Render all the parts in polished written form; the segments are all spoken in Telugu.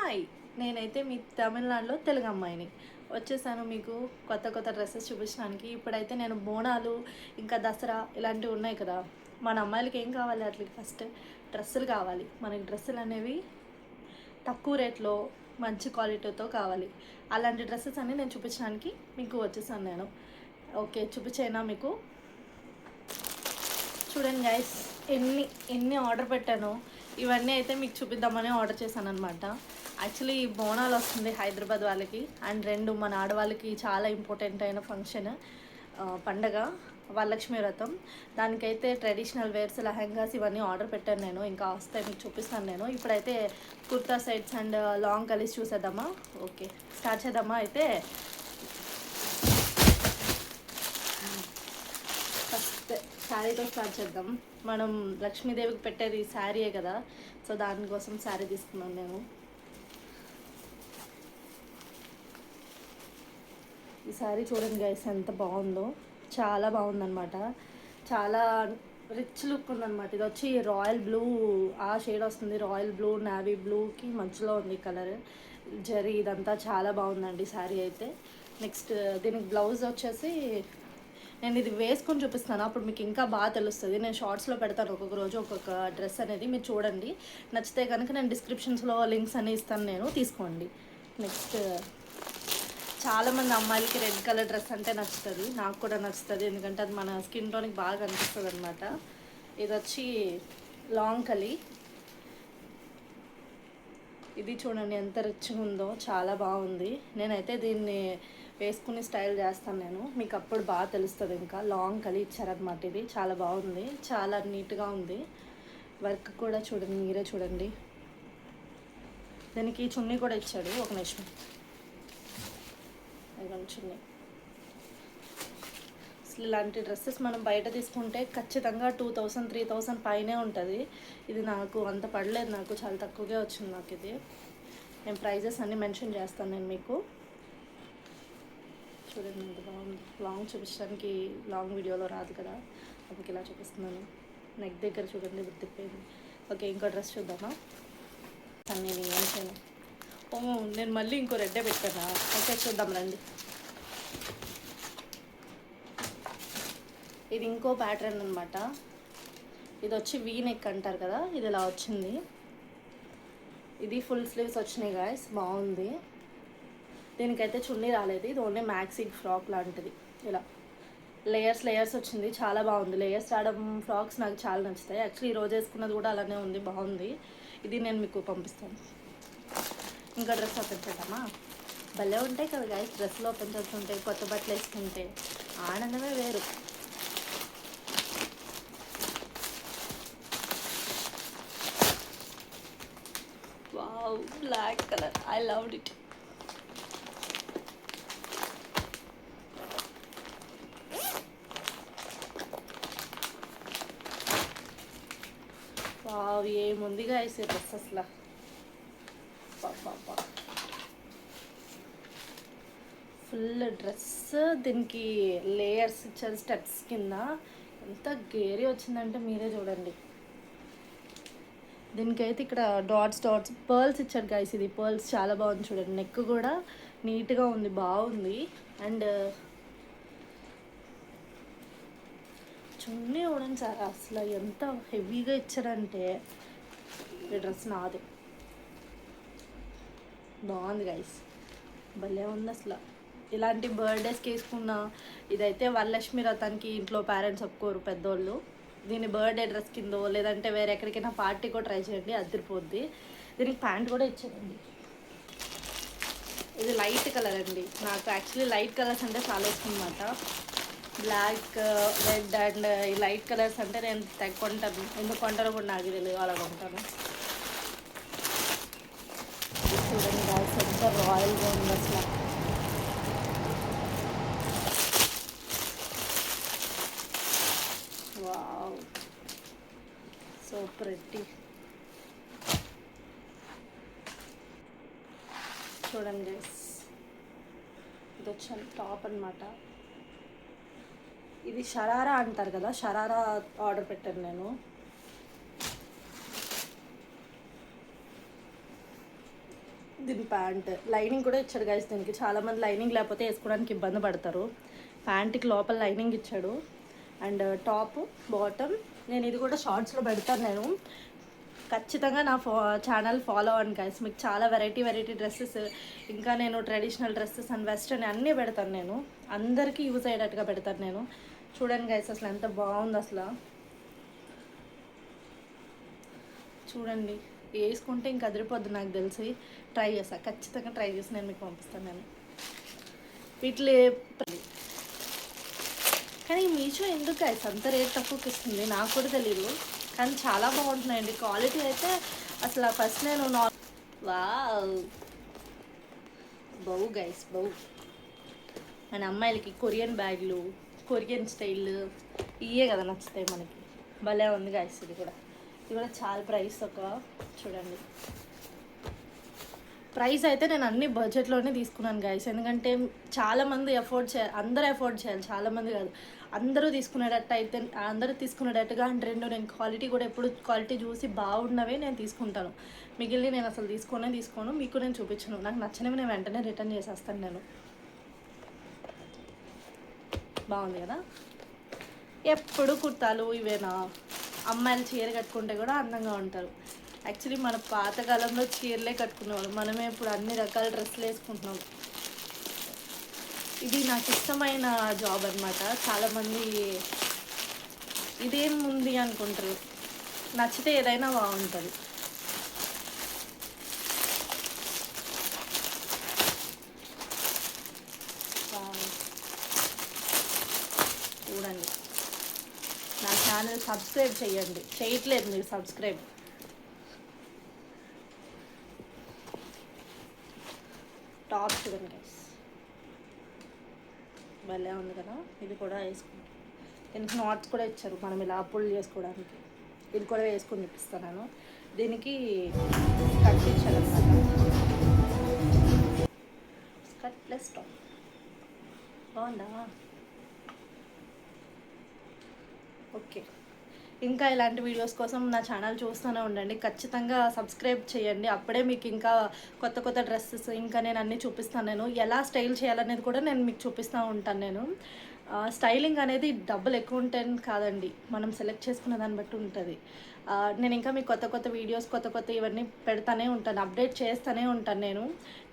హాయ్, నేనైతే మీ తమిళనాడులో తెలుగు అమ్మాయిని వచ్చేసాను మీకు కొత్త కొత్త డ్రెస్సెస్ చూపించడానికి. ఇప్పుడైతే నేను బోనాలు ఇంకా దసరా ఇలాంటివి ఉన్నాయి కదా, మన అమ్మాయిలకి ఏం కావాలి, అట్లా ఫస్ట్ డ్రెస్సులు కావాలి. మనకి డ్రెస్సులు అనేవి తక్కువ రేట్లో మంచి క్వాలిటీతో కావాలి. అలాంటి డ్రెస్సెస్ అన్నీ నేను చూపించడానికి మీకు వచ్చేసాను నేను. ఓకే, చూపించేనా మీకు? చూడండి గైస్, ఎన్ని ఎన్ని ఆర్డర్ పెట్టానో. ఇవన్నీ అయితే మీకు చూపిద్దామని ఆర్డర్ చేశాను అనమాట. యాక్చువల్లీ బోనాలు వస్తుంది హైదరాబాద్ వాళ్ళకి, అండ్ రెండు మన ఆడవాళ్ళకి చాలా ఇంపార్టెంట్ అయిన ఫంక్షన్, పండగ వరలక్ష్మి వ్రతం. దానికైతే ట్రెడిషనల్ వేర్స్, లెహంగాస్ ఇవన్నీ ఆర్డర్ పెట్టాను నేను. ఇంకా వస్తాయి, మీకు చూపిస్తాను నేను. ఇప్పుడైతే కుర్తా సెట్స్ అండ్ లాంగ్ కలిసి చూసేద్దామా? ఓకే, స్టార్ట్ చేద్దామా? అయితే ఫస్ట్ శారీతో స్టార్ట్ చేద్దాం. మనం లక్ష్మీదేవికి పెట్టేది శారీయే కదా, సో దానికోసం శారీ తీసుకున్నాను నేను. ఈ శారీ చూడండి గైస్, ఎంత బాగుందో, చాలా బాగుందన్నమాట. చాలా రిచ్ లుక్ ఉందన్నమాట. ఇది వచ్చి రాయల్ బ్లూ, ఆ షేడ్ వస్తుంది. రాయల్ బ్లూ నావీ బ్లూకి మధ్యలో ఉంది కలర్. జరీ ఇదంతా చాలా బాగుందండి శారీ అయితే. నెక్స్ట్ దీనికి బ్లౌజ్ వచ్చేసి నేను ఇది వేసుకొని చూపిస్తాను, అప్పుడు మీకు ఇంకా బాగా తెలుస్తుంది. నేను షార్ట్స్లో పెడతాను ఒక్కొక్క రోజు ఒక్కొక్క డ్రెస్ అనేది, మీరు చూడండి. నచ్చితే కనుక నేను డిస్క్రిప్షన్స్లో లింక్స్ అన్నీ ఇస్తాను, నేను తీసుకోండి. నెక్స్ట్ చాలామంది అమ్మాయిలకి రెడ్ కలర్ డ్రెస్ అంటే నచ్చుతుంది, నాకు కూడా నచ్చుతుంది, ఎందుకంటే అది మన స్కిన్ టోన్కి బాగా కనిపిస్తుంది అనమాట. ఇది వచ్చి లాంగ్ కలి. ఇది చూడండి ఎంత రిచ్గా ఉందో, చాలా బాగుంది. నేనైతే దీన్ని వేసుకుని స్టైల్ చేస్తాను నేను, మీకు అప్పుడు బాగా తెలుస్తుంది. ఇంకా లాంగ్ కలి ఇచ్చారనమాట. ఇది చాలా బాగుంది, చాలా నీట్గా ఉంది. వర్క్ కూడా చూడండి, మీరే చూడండి. దీనికి చున్నీ కూడా ఇచ్చాడు, ఒక నిమిషం. చున్నీ. అసలు ఇలాంటి డ్రెస్సెస్ మనం బయట తీసుకుంటే ఖచ్చితంగా 2000 3000 పైనే ఉంటుంది. ఇది నాకు అంత పడలేదు, నాకు చాలా తక్కువగా వచ్చింది నాకు ఇది. నేను ప్రైజెస్ అన్నీ మెన్షన్ చేస్తాను నేను మీకు. చూడండి ఎంత బాగుంది. లాంగ్ చూపించడానికి లాంగ్ వీడియోలో రాదు కదా, అందుకే ఇలా చూపిస్తున్నాను. నెక్ దగ్గర చూడండి తిప్పింది. ఓకే, ఇంకో డ్రెస్ చూద్దామా? నేను ఏం చేయను. ఓ, నేను మళ్ళీ ఇంకో రెడ్డే పెట్టానా? ఓకే, చూద్దాం రండి. ఇది ఇంకో ప్యాటర్న్ అనమాట. ఇది వచ్చి వీ నెక్ అంటారు కదా, ఇది ఇలా వచ్చింది. ఇది ఫుల్ స్లీవ్స్ వచ్చినాయి గాయస్, బాగుంది. దీనికైతే చున్నీ రాలేదు, ఇది ఓన్లీ మ్యాక్సీ ఫ్రాక్ లాంటిది. ఇలా లేయర్స్ లేయర్స్ వచ్చింది, చాలా బాగుంది. లేయర్స్ రావడం ఫ్రాక్స్ నాకు చాలా నచ్చుతాయి. యాక్చువల్లీ ఈరోజు వేసుకున్నది కూడా అలానే ఉంది, బాగుంది. ఇది నేను మీకు పంపిస్తాను. ఇంకా డ్రెస్ ఓపెన్ చేద్దామా? భలే ఉంటాయి కదా గాయస్, డ్రెస్లో ఓపెన్ చేస్తుంటే, కొత్త బట్టలు వేసుకుంటే ఆనందమే వేరు. Wow, black colour, I loved it. Wow, ఏముందిగా వేసే డ్రెస్ అసలు. ఫుల్ డ్రెస్, దీనికి లేయర్స్ ఇచ్చారు స్టెప్స్ కింద. ఎంత గేరీ వచ్చిందంటే మీరే చూడండి. దీనికైతే ఇక్కడ డాట్స్ డాట్స్ పర్ల్స్ ఇచ్చారు గైస్. ఇది పర్ల్స్ చాలా బాగుంది చూడండి. నెక్ కూడా నీట్గా ఉంది, బాగుంది. అండ్ చున్నీ చూడండి సార్, అసలు ఎంత హెవీగా ఇచ్చారంటే. ఈ డ్రెస్ నాది, బాగుంది గైస్, భలే ఉంది అసలు. ఇలాంటి బర్త్డేస్కి వేసుకున్న, ఇదైతే వరలక్ష్మి వ్రతానికి ఇంట్లో పేరెంట్స్ ఒప్పుకోరు పెద్దోళ్ళు. దీన్ని బర్త్డే డ్రెస్ కిందో లేదంటే వేరే ఎక్కడికైనా పార్టీకో ట్రై చేయండి, అదిరిపోద్ది. దీనికి ప్యాంట్ కూడా ఇచ్చారండి. ఇది లైట్ కలర్ అండి, నాకు యాక్చువల్లీ లైట్ కలర్స్ అంటే చాలా ఇష్టం అన్నమాట. బ్లాక్, రెడ్ అండ్ ఈ లైట్ కలర్స్ అంటే నేను కొంటాను. ఎందుకు కొంటారో కూడా నాకు తెలియదు, అలా కొంటాను. చూడండి గాయస్, ఎంత రాయల్గా ఉంది అసలు. Wow, so pretty. చూడండి గైస్, ఇది వచ్చి టాప్ అనమాట. ఇది షరారా అంటారు కదా, షరారా ఆర్డర్ పెట్టాను నేను. దీని ప్యాంట్ లైనింగ్ కూడా ఇచ్చాడు గైస్. దీనికి చాలామంది లైనింగ్ లేకపోతే వేసుకోవడానికి ఇబ్బంది పడతారు. ప్యాంట్కి లోపల లైనింగ్ ఇచ్చాడు. And top bottom. నేను ఇది కూడా షార్ట్స్లో పెడతాను. నేను ఖచ్చితంగా నా ఛానల్ ఫాలో అవ్వండి గైస్. మీకు చాలా వెరైటీ డ్రెస్సెస్, ఇంకా నేను ట్రెడిషనల్ డ్రెస్సెస్ అండ్ వెస్ట్రన్ అన్నీ పెడతాను. నేను అందరికీ యూజ్ అయ్యేటట్టుగా పెడతాను నేను. చూడండి గైస్ అసలు ఎంత బాగుంది అసలు. చూడండి వేసుకుంటే ఇంక అదిరిపోద్ది. నాకు తెలిసి ట్రై చేస్తాను, ఖచ్చితంగా ట్రై చేసి నేను మీకు పంపిస్తాను. నేను వీటిలో కానీ మీషో ఎందుకు గైస్ అంత రేట్ తక్కువకి ఇస్తుంది నాకు కూడా తెలీదు. కానీ చాలా బాగుంటున్నాయండి. క్వాలిటీ అయితే అసలు ఫస్ట్ నేను వావ్ బౌ గైస్ బౌ. మన అమ్మాయిలకి కొరియన్ బ్యాగ్లు, కొరియన్ స్టైల్ ఇవే కదా నచ్చుతాయి మనకి. భలే ఉంది గైస్. ఇది కూడా చాలా ప్రైస్ ఒక చూడండి. ప్రైస్ అయితే నేను అన్ని బడ్జెట్లోనే తీసుకున్నాను గైస్. ఎందుకంటే చాలామంది అందరూ ఎఫోర్డ్ చేయాలి. చాలామంది కాదు, అందరూ తీసుకునేటట్టుగా. అండ్ నేను క్వాలిటీ కూడా ఎప్పుడు క్వాలిటీ చూసి బాగున్నవే నేను తీసుకుంటాను. మిగిలిన నేను అసలు తీసుకోను. మీకు నేను చూపించను. నాకు నచ్చినవి నేను వెంటనే రిటర్న్ చేసేస్తాను. నేను బాగుంది కదా. ఎప్పుడు కుర్తాలు ఇవేనా? అమ్మాయిలు చీర కట్టుకుంటే కూడా అందంగా ఉంటారు. యాక్చువల్లీ మన పాతకాలంలో చీరలే కట్టుకునేవాళ్ళు. మనమే ఇప్పుడు అన్ని రకాల డ్రెస్సులు వేసుకుంటున్నాం. ఇది నాకు ఇష్టమైన జాబ్ అనమాట. చాలామంది ఇదేముంది అనుకుంటారు, నచ్చితే ఏదైనా బాగుంటుంది. చూడండి నా ఛానల్ సబ్స్క్రైబ్ చేయండి. చేయట్లేదు మీరు సబ్స్క్రైబ్. టాప్ చూడండి గైస్ భలే ఉంది కదా. ఇది కూడా వేసుకుంటాం. దీనికి నాట్స్ కూడా ఇచ్చారు మనం ఇలా పుల్ చేసుకోవడానికి. ఇది కూడా వేసుకొని చూపిస్తాను నేను. దీనికి కట్ ఇచ్చారు అనమాట. స్కర్ట్ ప్లస్ టాప్ బాగుందా? ఓకే. ఇంకా ఇలాంటి వీడియోస్ కోసం నా ఛానల్ చూస్తూనే ఉండండి. ఖచ్చితంగా సబ్స్క్రైబ్ చేయండి. అప్పుడే మీకు ఇంకా కొత్త డ్రెస్సెస్ ఇంకా నేను అన్నీ చూపిస్తాను. నేను ఎలా స్టైల్ చేయాలనేది కూడా నేను మీకు చూపిస్తూ ఉంటాను. నేను స్టైలింగ్ అనేది డబ్బులు ఎక్కువ ఉంటాయని కాదండి, మనం సెలెక్ట్ చేసుకున్న దాన్ని బట్టి ఉంటుంది. నేను ఇంకా మీకు కొత్త వీడియోస్ కొత్త ఇవన్నీ పెడతానే ఉంటాను, అప్డేట్ చేస్తూనే ఉంటాను. నేను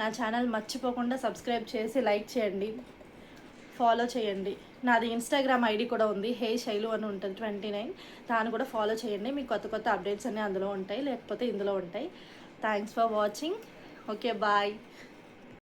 నా ఛానల్ మర్చిపోకుండా సబ్స్క్రైబ్ చేసి లైక్ చేయండి, ఫాలో చేయండి. నాది ఇన్స్టాగ్రామ్ ఐడి కూడా ఉంది, హే శైలు అని ఉంటుంది 29. దాన్ని కూడా ఫాలో చేయండి. మీకు కొత్త అప్డేట్స్ అన్నీ అందులో ఉంటాయి, లేకపోతే ఇందులో ఉంటాయి. Thanks for watching. Okay bye.